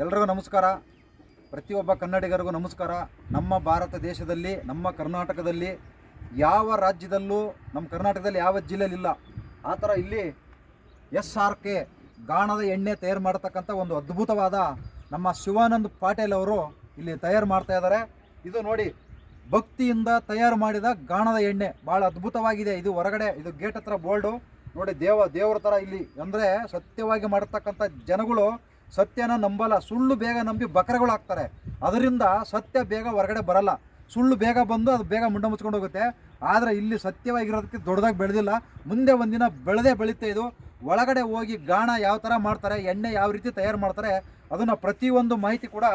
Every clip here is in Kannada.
ಎಲ್ರಿಗೂ ನಮಸ್ಕಾರ. ಪ್ರತಿಯೊಬ್ಬ ಕನ್ನಡಿಗರಿಗೂ ನಮಸ್ಕಾರ. ನಮ್ಮ ಭಾರತ ದೇಶದಲ್ಲಿ, ನಮ್ಮ ಕರ್ನಾಟಕದಲ್ಲಿ ಯಾವ ರಾಜ್ಯದಲ್ಲೂ, ನಮ್ಮ ಕರ್ನಾಟಕದಲ್ಲಿ ಯಾವ ಜಿಲ್ಲೆಯಲ್ಲಿಲ್ಲ ಆ ಥರ ಇಲ್ಲಿ SRK ಗಾಣದ ಎಣ್ಣೆ ತಯಾರು ಮಾಡ್ತಕ್ಕಂಥ ಒಂದು ಅದ್ಭುತವಾದ ನಮ್ಮ ಶಿವಾನಂದ್ ಪಾಟೀಲ್ ಅವರು ಇಲ್ಲಿ ತಯಾರು ಮಾಡ್ತಾ ಇದ್ದಾರೆ. ಇದು ನೋಡಿ, ಭಕ್ತಿಯಿಂದ ತಯಾರು ಮಾಡಿದ ಗಾಣದ ಎಣ್ಣೆ ಭಾಳ ಅದ್ಭುತವಾಗಿದೆ. ಇದು ಹೊರಗಡೆ, ಇದು ಗೇಟ್ ಹತ್ರ ಬೋರ್ಡು ನೋಡಿ, ದೇವರ ಥರ ಇಲ್ಲಿ. ಅಂದರೆ ಸತ್ಯವಾಗಿ ಮಾಡತಕ್ಕಂಥ ಜನಗಳು ಸತ್ಯನ ನಂಬಲ್ಲ, ಸುಳ್ಳು ಬೇಗ ನಂಬಿ ಬಕರೆಗಳಾಗ್ತಾರೆ. ಅದರಿಂದ ಸತ್ಯ ಬೇಗ ಹೊರಗಡೆ ಬರಲ್ಲ, ಸುಳ್ಳು ಬೇಗ ಬಂದು ಅದು ಬೇಗ ಮುಂಡ ಮುಚ್ಕೊಂಡು ಹೋಗುತ್ತೆ. ಆದರೆ ಇಲ್ಲಿ ಸತ್ಯವಾಗಿರೋದಕ್ಕೆ ದೊಡ್ಡದಾಗಿ ಬೆಳೆದಿಲ್ಲ, ಮುಂದೆ ಒಂದಿನ ಬೆಳೀತೆ. ಇದು ಒಳಗಡೆ ಹೋಗಿ ಗಾಣ ಯಾವ ಥರ ಮಾಡ್ತಾರೆ, ಎಣ್ಣೆ ಯಾವ ರೀತಿ ತಯಾರು ಮಾಡ್ತಾರೆ, ಅದನ್ನು ಪ್ರತಿಯೊಂದು ಮಾಹಿತಿ ಕೂಡ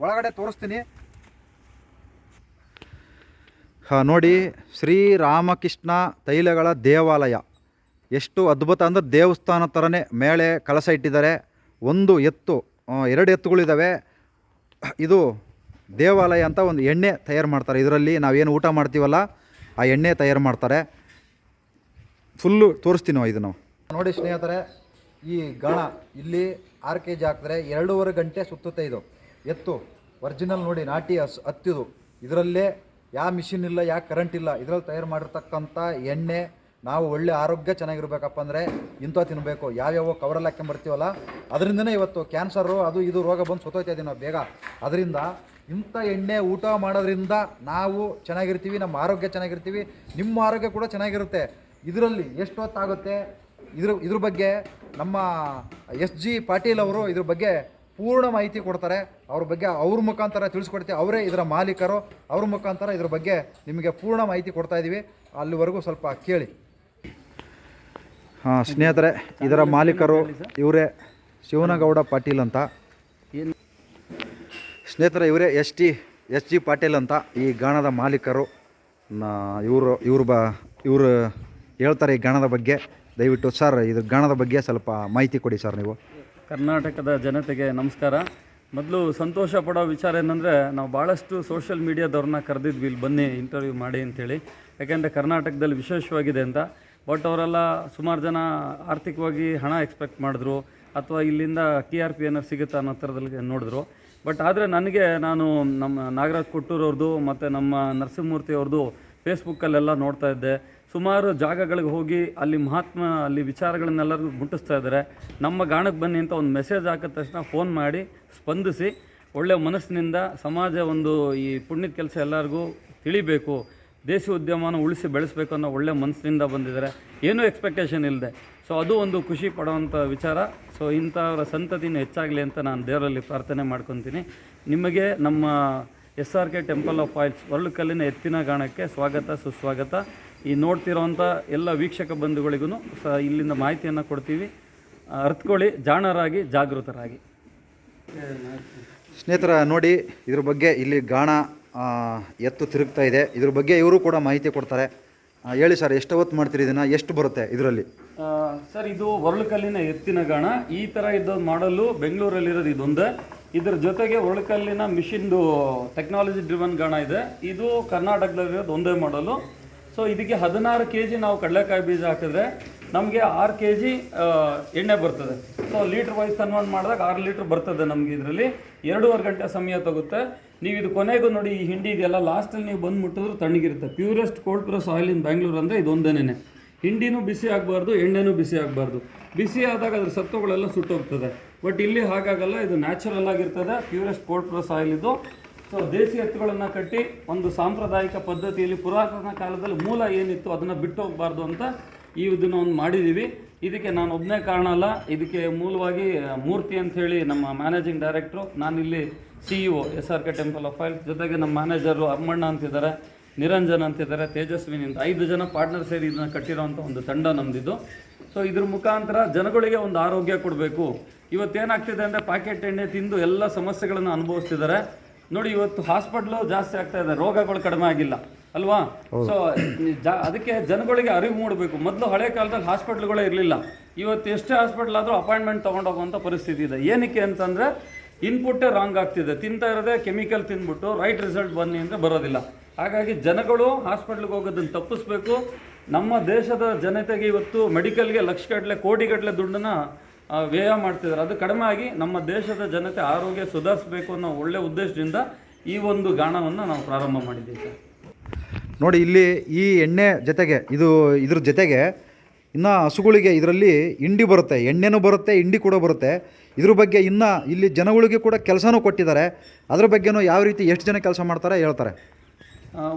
ಒಳಗಡೆ ತೋರಿಸ್ತೀನಿ. ನೋಡಿ, ಶ್ರೀರಾಮಕೃಷ್ಣ ತೈಲಗಳ ದೇವಾಲಯ ಎಷ್ಟು ಅದ್ಭುತ ಅಂದರೆ ದೇವಸ್ಥಾನ ಥರನೇ ಮೇಲೆ ಕಳಸ ಇಟ್ಟಿದ್ದಾರೆ. ಒಂದು ಎತ್ತು, 2 ಎತ್ತುಗಳಿದ್ದಾವೆ. ಇದು ದೇವಾಲಯ ಅಂತ ಒಂದು ಎಣ್ಣೆ ತಯಾರು ಮಾಡ್ತಾರೆ. ಇದರಲ್ಲಿ ನಾವೇನು ಊಟ ಮಾಡ್ತೀವಲ್ಲ ಆ ಎಣ್ಣೆ ತಯಾರು ಮಾಡ್ತಾರೆ. ಫುಲ್ಲು ತೋರಿಸ್ತೀವಿ ಇದು ನಾವು. ನೋಡಿ ಸ್ನೇಹಿತರೆ, ಈ ಗಾಣ ಇಲ್ಲಿ 6 kg ಹಾಕಿದ್ರೆ 2.5 ಗಂಟೆ ಸುತ್ತುತ್ತೆ. ಇದು ಎತ್ತು ಒರಿಜಿನಲ್ ನೋಡಿ, ನಾಟಿ ಹತ್ತಿದು. ಇದರಲ್ಲೇ ಯಾವ ಮಿಷಿನ್ ಇಲ್ಲ, ಯಾವ ಕರೆಂಟ್ ಇಲ್ಲ. ಇದರಲ್ಲಿ ತಯಾರು ಮಾಡಿರ್ತಕ್ಕಂಥ ಎಣ್ಣೆ. ನಾವು ಒಳ್ಳೆ ಆರೋಗ್ಯ ಚೆನ್ನಾಗಿರ್ಬೇಕಪ್ಪ ಅಂದರೆ ಇಂಥ ತಿನ್ನಬೇಕು. ಯಾವ್ಯಾವ ಕವರಲ್ಲಿ ಹಾಕ್ಕೊಂಬರ್ತೀವಲ್ಲ ಅದರಿಂದನೇ ಇವತ್ತು ಕ್ಯಾನ್ಸರು ಅದು ಇದು ರೋಗ ಬಂದು ಸತ್ತೋಯ್ತಾ ಇದ್ದೀವಿ ನಾವು ಬೇಗ. ಅದರಿಂದ ಇಂಥ ಎಣ್ಣೆ ಊಟ ಮಾಡೋದ್ರಿಂದ ನಾವು ಚೆನ್ನಾಗಿರ್ತೀವಿ, ನಮ್ಮ ಆರೋಗ್ಯ ಚೆನ್ನಾಗಿರ್ತೀವಿ, ನಿಮ್ಮ ಆರೋಗ್ಯ ಕೂಡ ಚೆನ್ನಾಗಿರುತ್ತೆ. ಇದರಲ್ಲಿ ಎಷ್ಟು ಹೊತ್ತಾಗುತ್ತೆ ಇದ್ರ ಬಗ್ಗೆ ನಮ್ಮ SG ಪಾಟೀಲ್ ಅವರು ಇದ್ರ ಬಗ್ಗೆ ಪೂರ್ಣ ಮಾಹಿತಿ ಕೊಡ್ತಾರೆ. ಅವ್ರ ಮುಖಾಂತರ ತಿಳಿಸ್ಕೊಡ್ತೀವಿ. ಅವರೇ ಇದರ ಮಾಲೀಕರು. ಅವ್ರ ಮುಖಾಂತರ ಇದ್ರ ಬಗ್ಗೆ ನಿಮಗೆ ಪೂರ್ಣ ಮಾಹಿತಿ ಕೊಡ್ತಾ ಇದ್ದೀವಿ. ಅಲ್ಲಿವರೆಗೂ ಸ್ವಲ್ಪ ಕೇಳಿ. ಸ್ನೇಹಿತರೆ, ಇದರ ಮಾಲೀಕರು ಇವರೇ ಶಿವನಗೌಡ ಪಾಟೀಲ್ ಅಂತ. ಸ್ನೇಹಿತರೆ, ಇವರೇ SG ಪಾಟೀಲ್ ಅಂತ ಈ ಗಾಣದ ಮಾಲೀಕರು. ಇವರು ಹೇಳ್ತಾರೆ ಈ ಗಾಣದ ಬಗ್ಗೆ. ದಯವಿಟ್ಟು ಸರ್, ಇದು ಗಾಣದ ಬಗ್ಗೆ ಸ್ವಲ್ಪ ಮಾಹಿತಿ ಕೊಡಿ ಸರ್ ನೀವು. ಕರ್ನಾಟಕದ ಜನತೆಗೆ ನಮಸ್ಕಾರ. ಮೊದಲು ಸಂತೋಷ ಪಡೋ ವಿಚಾರ ಏನಂದರೆ, ನಾವು ಭಾಳಷ್ಟು ಸೋಷಿಯಲ್ ಮೀಡಿಯಾದವ್ರನ್ನ ಕರೆದಿದ್ವಿ ಇಲ್ಲಿ ಬನ್ನಿ ಇಂಟರ್ವ್ಯೂ ಮಾಡಿ ಅಂತೇಳಿ. ಯಾಕೆಂದರೆ ಕರ್ನಾಟಕದಲ್ಲಿ ವಿಶೇಷವಾಗಿದೆ ಅಂತ. ಬಟ್ ಅವರೆಲ್ಲ ಸುಮಾರು ಜನ ಆರ್ಥಿಕವಾಗಿ ಹಣ ಎಕ್ಸ್ಪೆಕ್ಟ್ ಮಾಡಿದ್ರು, ಅಥವಾ ಇಲ್ಲಿಂದ TRP ಏನಾರು ಸಿಗುತ್ತಾ ಅನ್ನೋ ಥರದಲ್ಲಿ ನೋಡಿದ್ರು. ಬಟ್ ಆದರೆ ನಾನು ನಮ್ಮ ನಾಗರಾಜ್ ಕೊಟ್ಟೂರವ್ರದ್ದು ಮತ್ತು ನಮ್ಮ ನರಸಿಂಹಮೂರ್ತಿ ಅವ್ರದ್ದು ಫೇಸ್ಬುಕ್ಕಲ್ಲೆಲ್ಲ ನೋಡ್ತಾ ಇದ್ದೆ. ಸುಮಾರು ಜಾಗಗಳಿಗೆ ಹೋಗಿ ಅಲ್ಲಿ ವಿಚಾರಗಳನ್ನೆಲ್ಲರಿಗೂ ಮುಟ್ಟಿಸ್ತಾ ಇದ್ದಾರೆ. ನಮ್ಮ ಗಾಣಕ್ಕೆ ಬನ್ನಿ ಅಂತ ಒಂದು ಮೆಸೇಜ್ ಹಾಕಿದ ತಕ್ಷಣ ಫೋನ್ ಮಾಡಿ ಸ್ಪಂದಿಸಿ ಒಳ್ಳೆಯ ಮನಸ್ಸಿನಿಂದ ಸಮಾಜ ಒಂದು ಈ ಪುಣ್ಯದ ಕೆಲಸ ಎಲ್ಲರಿಗೂ ತಿಳಿಬೇಕು, ದೇಶಿ ಉದ್ಯಮನ ಉಳಿಸಿ ಬೆಳೆಸಬೇಕು ಅನ್ನೋ ಒಳ್ಳೆ ಮನಸ್ಸಿನಿಂದ ಬಂದಿದ್ದಾರೆ, ಏನೂ ಎಕ್ಸ್ಪೆಕ್ಟೇಷನ್ ಇಲ್ಲದೆ. ಸೊ ಅದು ಒಂದು ಖುಷಿ ಪಡುವಂಥ ವಿಚಾರ. ಸೊ ಇಂಥವರ ಸಂತತಿನ ಹೆಚ್ಚಾಗಲಿ ಅಂತ ನಾನು ದೇವರಲ್ಲಿ ಪ್ರಾರ್ಥನೆ ಮಾಡ್ಕೊತೀನಿ. ನಿಮಗೆ ನಮ್ಮ SRK ಟೆಂಪಲ್ ಆಫ್ ಆಯಿಲ್ಸ್ ಒರಳುಕಲ್ಲಿನ ಎತ್ತಿನ ಗಾಣಕ್ಕೆ ಸ್ವಾಗತ, ಸುಸ್ವಾಗತ. ಈ ನೋಡ್ತಿರೋವಂಥ ಎಲ್ಲ ವೀಕ್ಷಕ ಬಂಧುಗಳಿಗೂ ಇಲ್ಲಿಂದ ಮಾಹಿತಿಯನ್ನು ಕೊಡ್ತೀವಿ. ಅರ್ಥಕೊಳ್ಳಿ, ಜಾಣರಾಗಿ, ಜಾಗೃತರಾಗಿ. ಸ್ನೇಹಿತರ ನೋಡಿ, ಇದ್ರ ಬಗ್ಗೆ ಇಲ್ಲಿ ಗಾಣ ಎತ್ತು ತಿರುಗ್ತಾ ಇದೆ. ಇದ್ರ ಬಗ್ಗೆ ಇವರು ಕೂಡ ಮಾಹಿತಿ ಕೊಡ್ತಾರೆ. ಹೇಳಿ ಸರ್, ಎಷ್ಟು ಹೊತ್ತು ಮಾಡ್ತೀರಿ ಇದನ್ನು, ಎಷ್ಟು ಬರುತ್ತೆ ಇದರಲ್ಲಿ? ಸರ್, ಇದು ಒರಳುಕಲ್ಲಿನ ಎತ್ತಿನ ಗಾಣ. ಈ ಥರ ಇದ್ದೊಂದು ಮಾಡಲು ಬೆಂಗಳೂರಲ್ಲಿರೋದು ಇದೊಂದೇ. ಇದ್ರ ಜೊತೆಗೆ ಒರಳುಕಲ್ಲಿನ ಮಿಷಿನ್ದು ಟೆಕ್ನಾಲಜಿ ಡ್ರಿವನ್ ಗಾಣ ಇದೆ. ಇದು ಕರ್ನಾಟಕದಲ್ಲಿರೋದು ಒಂದೇ ಮಾಡಲು. ಸೊ ಇದಕ್ಕೆ 16 kg ನಾವು ಕಡಲೆಕಾಯಿ ಬೀಜ ಹಾಕಿದ್ರೆ ನಮಗೆ 6 kg ಎಣ್ಣೆ ಬರ್ತದೆ. ಸೊ ಲೀಟ್ರ್ ವೈಸ್ ಕನ್ವರ್ಟ್ ಮಾಡಿದಾಗ 6 ಲೀಟ್ರ್ ಬರ್ತದೆ ನಮಗೆ. ಇದರಲ್ಲಿ 2.5 ಗಂಟೆ ಸಮಯ ತಗುತ್ತೆ. ನೀವು ಇದು ಕೊನೆಗೂ ನೋಡಿ, ಈ ಹಿಂಡಿ ಇದೆಲ್ಲ ಲಾಸ್ಟಲ್ಲಿ ನೀವು ಬಂದು ಮುಟ್ಟಿದ್ರು ತಣ್ಣಗಿರುತ್ತೆ. ಪ್ಯೂರೆಸ್ಟ್ ಕೋಲ್ಡ್ ಪ್ರೆಸ್ ಆಯಿಲ್ ಇನ್ ಬ್ಯಾಂಗ್ಳೂರ್ ಅಂದರೆ ಇದೊಂದೇನೆ. ಹಿಂಡಿನೂ ಬಿಸಿ ಆಗಬಾರ್ದು, ಎಣ್ಣೆನೂ ಬಿಸಿ ಆಗಬಾರ್ದು. ಬಿಸಿ ಆದಾಗ ಅದ್ರ ಸತ್ವಗಳೆಲ್ಲ ಸುಟ್ಟೋಗ್ತದೆ. ಬಟ್ ಇಲ್ಲಿ ಹಾಗಾಗಲ್ಲ, ಇದು ನ್ಯಾಚುರಲ್ ಆಗಿರ್ತದೆ. ಪ್ಯೂರೆಸ್ಟ್ ಕೋಲ್ಡ್ ಪ್ರೆಸ್ ಆಯಿಲ್ ಇದು. ಸೊ ದೇಸಿ ಎತ್ತುಗಳನ್ನು ಕಟ್ಟಿ ಒಂದು ಸಾಂಪ್ರದಾಯಿಕ ಪದ್ಧತಿಯಲ್ಲಿ ಪುರಾತನ ಕಾಲದಲ್ಲಿ ಮೂಲ ಏನಿತ್ತು ಅದನ್ನು ಬಿಟ್ಟು ಹೋಗಬಾರ್ದು ಅಂತ ಇದನ್ನು ಒಂದು ಮಾಡಿದ್ದೀವಿ. ಇದಕ್ಕೆ ನಾನು ಒಬ್ಬನೇ ಕಾರಣ ಅಲ್ಲ, ಇದಕ್ಕೆ ಮೂಲವಾಗಿ ಮೂರ್ತಿ ಅಂಥೇಳಿ ನಮ್ಮ ಮ್ಯಾನೇಜಿಂಗ್ ಡೈರೆಕ್ಟ್ರು, ನಾನಿಲ್ಲಿ CEO SRK temple of oils, ಜೊತೆಗೆ ನಮ್ಮ ಮ್ಯಾನೇಜರು ಅಮ್ಮಣ್ಣ ಅಂತಿದ್ದಾರೆ, ನಿರಂಜನ್ ಅಂತಿದ್ದಾರೆ, ತೇಜಸ್ವಿನಿ ಅಂತ 5 ಜನ ಪಾರ್ಟ್ನರ್ ಸೇರಿ ಇದನ್ನು ಕಟ್ಟಿರೋವಂಥ ಒಂದು ತಂಡ ನಮ್ಮದಿದ್ದು. ಸೊ ಇದ್ರ ಮುಖಾಂತರ ಜನಗಳಿಗೆ ಒಂದು ಆರೋಗ್ಯ ಕೊಡಬೇಕು. ಇವತ್ತೇನಾಗ್ತಿದೆ ಅಂದರೆ ಪ್ಯಾಕೆಟ್ ಎಣ್ಣೆ ತಿಂದು ಎಲ್ಲ ಸಮಸ್ಯೆಗಳನ್ನು ಅನುಭವಿಸ್ತಿದ್ದಾರೆ. ನೋಡಿ, ಇವತ್ತು ಹಾಸ್ಪಿಟ್ಲು ಜಾಸ್ತಿ ಆಗ್ತಾ ಇದೆ, ರೋಗಗಳು ಕಡಿಮೆ ಆಗಿಲ್ಲ ಅಲ್ವಾ? ಸೊ ಅದಕ್ಕೆ ಜನಗಳಿಗೆ ಅರಿವು ಮೂಡಬೇಕು. ಮೊದಲು ಹಳೆ ಕಾಲದಲ್ಲಿ ಹಾಸ್ಪಿಟ್ಲ್ಗಳೇ ಇರಲಿಲ್ಲ. ಇವತ್ತು ಎಷ್ಟೇ ಹಾಸ್ಪಿಟ್ಲ್ ಆದರೂ ಅಪಾಯಿಂಟ್ಮೆಂಟ್ ತೊಗೊಂಡೋಗುವಂಥ ಪರಿಸ್ಥಿತಿ ಇದೆ. ಏನಕ್ಕೆ ಅಂತಂದರೆ ಇನ್ಪುಟ್ಟೇ ರಾಂಗ್ ಆಗ್ತಿದೆ. ತಿಂತಾ ಇರೋದೇ ಕೆಮಿಕಲ್ ತಿಂದ್ಬಿಟ್ಟು ರೈಟ್ ರಿಸಲ್ಟ್ ಬನ್ನಿ ಅಂದರೆ ಬರೋದಿಲ್ಲ. ಹಾಗಾಗಿ ಜನಗಳು ಹಾಸ್ಪಿಟ್ಲಿಗೆ ಹೋಗೋದನ್ನು ತಪ್ಪಿಸ್ಬೇಕು. ನಮ್ಮ ದೇಶದ ಜನತೆಗೆ ಇವತ್ತು ಮೆಡಿಕಲ್ಗೆ ಲಕ್ಷಗಟ್ಟಲೆ, ಕೋಟಿಗಟ್ಟಲೆ ದುಡ್ಡನ್ನು ವ್ಯಯ ಮಾಡ್ತಿದ್ದಾರೆ. ಅದು ಕಡಿಮೆ ಆಗಿ ನಮ್ಮ ದೇಶದ ಜನತೆ ಆರೋಗ್ಯ ಸುಧಾರಿಸಬೇಕು ಅನ್ನೋ ಒಳ್ಳೆ ಉದ್ದೇಶದಿಂದ ಈ ಒಂದು ಗಾಣವನ್ನು ನಾವು ಪ್ರಾರಂಭ ಮಾಡಿದ್ದೀವಿ ಸರ್. ನೋಡಿ, ಇಲ್ಲಿ ಈ ಎಣ್ಣೆ ಜೊತೆಗೆ ಇದ್ರ ಜೊತೆಗೆ ಇನ್ನು ಹಸುಗಳಿಗೆ ಇದರಲ್ಲಿ ಹಿಂಡಿ ಬರುತ್ತೆ, ಎಣ್ಣೆನೂ ಬರುತ್ತೆ, ಹಿಂಡಿ ಕೂಡ ಬರುತ್ತೆ. ಇದ್ರ ಬಗ್ಗೆ ಇನ್ನು ಇಲ್ಲಿ ಜನಗಳಿಗೆ ಕೂಡ ಕೆಲಸನೂ ಕೊಟ್ಟಿದ್ದಾರೆ. ಅದ್ರ ಬಗ್ಗೆನೂ ಯಾವ ರೀತಿ ಎಷ್ಟು ಜನ ಕೆಲಸ ಮಾಡ್ತಾರೆ ಹೇಳ್ತಾರೆ.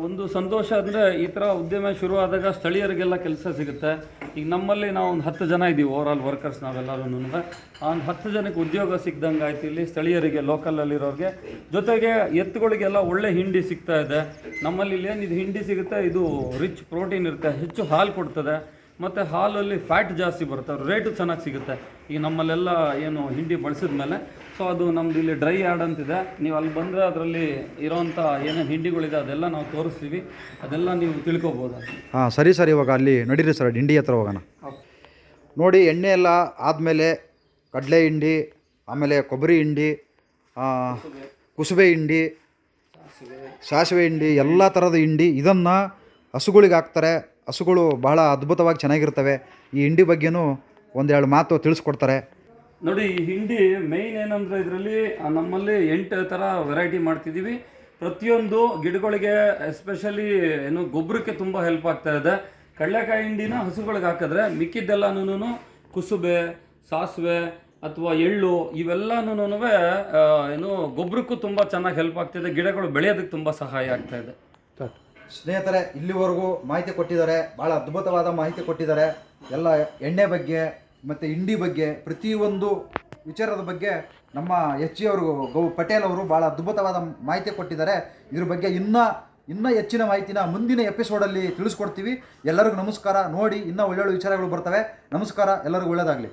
ಒಂದು ಸಂತೋಷ ಅಂದರೆ ಈ ಥರ ಉದ್ಯಮ ಶುರುವಾದಾಗ ಸ್ಥಳೀಯರಿಗೆಲ್ಲ ಕೆಲಸ ಸಿಗುತ್ತೆ. ಈಗ ನಮ್ಮಲ್ಲಿ ನಾವು ಒಂದು 10 ಜನ ಇದ್ದೀವಿ, ಓವರಾಲ್ ವರ್ಕರ್ಸ್ ನಾವೆಲ್ಲರೂ. ಆ ಒಂದು 10 ಜನಕ್ಕೆ ಉದ್ಯೋಗ ಸಿಕ್ದಂಗೆ ಆಯ್ತು ಇಲ್ಲಿ ಸ್ಥಳೀಯರಿಗೆ, ಲೋಕಲಲ್ಲಿರೋರಿಗೆ. ಜೊತೆಗೆ ಎತ್ತುಗಳಿಗೆಲ್ಲ ಒಳ್ಳೆ ಹಿಂಡಿ ಸಿಗ್ತಾ ಇದೆ ನಮ್ಮಲ್ಲಿ. ಇಲ್ಲಿ ಏನು ಇದು ಹಿಂಡಿ ಸಿಗುತ್ತೆ, ಇದು ರಿಚ್ ಪ್ರೋಟೀನ್ ಇರುತ್ತೆ, ಹೆಚ್ಚು ಹಾಲು ಕೊಡ್ತದೆ, ಮತ್ತು ಹಾಲಲ್ಲಿ ಫ್ಯಾಟ್ ಜಾಸ್ತಿ ಬರುತ್ತೆ, ರೇಟು ಚೆನ್ನಾಗಿ ಸಿಗುತ್ತೆ. ಈಗ ನಮ್ಮಲ್ಲೆಲ್ಲ ಏನು ಹಿಂಡಿ ಬಳಸಿದ ಮೇಲೆ. ಸೊ ಅದು ನಮ್ಮದು ಇಲ್ಲಿ ಡ್ರೈ ಯಾರ್ಡ್ ಅಂತಿದೆ. ನೀವು ಅಲ್ಲಿ ಬಂದರೆ ಅದರಲ್ಲಿ ಇರೋವಂಥ ಏನೇನು ಹಿಂಡಿಗಳಿದೆ ಅದೆಲ್ಲ ನಾವು ತೋರಿಸ್ತೀವಿ, ಅದೆಲ್ಲ ನೀವು ತಿಳ್ಕೊಬೋದು. ಹಾಂ, ಸರಿ ಸರ್. ಇವಾಗ ಅಲ್ಲಿ ನಡೀರಿ ಸರ್, ಹಿಂಡಿ ಹತ್ರ ಹೋಗೋಣ. ನೋಡಿ, ಎಣ್ಣೆ ಎಲ್ಲ ಆದಮೇಲೆ ಕಡಲೆ ಹಿಂಡಿ, ಆಮೇಲೆ ಕೊಬ್ಬರಿ ಹಿಂಡಿ, ಕುಸುಬೆ ಹಿಂಡಿ, ಸಾಸಿವೆ ಹಿಂಡಿ, ಎಲ್ಲ ಥರದ ಹಿಂಡಿ ಇದನ್ನು ಹಸುಗಳಿಗೆ ಹಾಕ್ತಾರೆ. ಹಸುಗಳು ಬಹಳ ಅದ್ಭುತವಾಗಿ ಚೆನ್ನಾಗಿರ್ತವೆ. ಈ ಹಿಂಡಿ ಬಗ್ಗೆನೂ ಒಂದೆರಡು ಮಾತು ತಿಳಿಸ್ಕೊಡ್ತಾರೆ. ನೋಡಿ, ಈ ಹಿಂಡಿ ಮೇಯ್ನ್ ಏನಂದರೆ ಇದರಲ್ಲಿ ನಮ್ಮಲ್ಲಿ 8 ಥರ ವೆರೈಟಿ ಮಾಡ್ತಿದ್ದೀವಿ. ಪ್ರತಿಯೊಂದು ಗಿಡಗಳಿಗೆ ಎಸ್ಪೆಷಲಿ ಏನು ಗೊಬ್ಬರಕ್ಕೆ ತುಂಬ ಹೆಲ್ಪ್ ಆಗ್ತಾ ಇದೆ. ಕಡಲೆಕಾಯಿ ಹಿಂಡಿನ ಹಸುಗಳಿಗೆ ಹಾಕಿದ್ರೆ ಮಿಕ್ಕಿದ್ದೆಲ್ಲನೂ ಕುಸುಬೆ, ಸಾಸಿವೆ ಅಥವಾ ಎಳ್ಳು ಇವೆಲ್ಲನೂ ಏನು ಗೊಬ್ಬರಕ್ಕೂ ತುಂಬ ಚೆನ್ನಾಗಿ ಹೆಲ್ಪ್ ಆಗ್ತಿದೆ. ಗಿಡಗಳು ಬೆಳೆಯೋದಕ್ಕೆ ತುಂಬ ಸಹಾಯ ಆಗ್ತಾ ಇದೆ. ಸ್ನೇಹಿತರೆ, ಇಲ್ಲಿವರೆಗೂ ಮಾಹಿತಿ ಕೊಟ್ಟಿದ್ದಾರೆ, ಭಾಳ ಅದ್ಭುತವಾದ ಮಾಹಿತಿ ಕೊಟ್ಟಿದ್ದಾರೆ. ಎಲ್ಲ ಎಣ್ಣೆ ಬಗ್ಗೆ ಮತ್ತು ಹಿಂಡಿ ಬಗ್ಗೆ, ಪ್ರತಿಯೊಂದು ವಿಚಾರದ ಬಗ್ಗೆ ನಮ್ಮ ಎಚ್ ಜಿ ಅವರು, ಗೌ ಪಟೇಲ್ ಅವರು ಭಾಳ ಅದ್ಭುತವಾದ ಮಾಹಿತಿ ಕೊಟ್ಟಿದ್ದಾರೆ. ಇದ್ರ ಬಗ್ಗೆ ಇನ್ನೂ ಹೆಚ್ಚಿನ ಮಾಹಿತಿನ ಮುಂದಿನ ಎಪಿಸೋಡಲ್ಲಿ ತಿಳಿಸ್ಕೊಡ್ತೀವಿ. ಎಲ್ಲರಿಗೂ ನಮಸ್ಕಾರ. ನೋಡಿ, ಇನ್ನೂ ಒಳ್ಳೊಳ್ಳೆ ವಿಚಾರಗಳು ಬರ್ತವೆ. ನಮಸ್ಕಾರ, ಎಲ್ಲರಿಗೂ ಒಳ್ಳೆಯದಾಗಲಿ.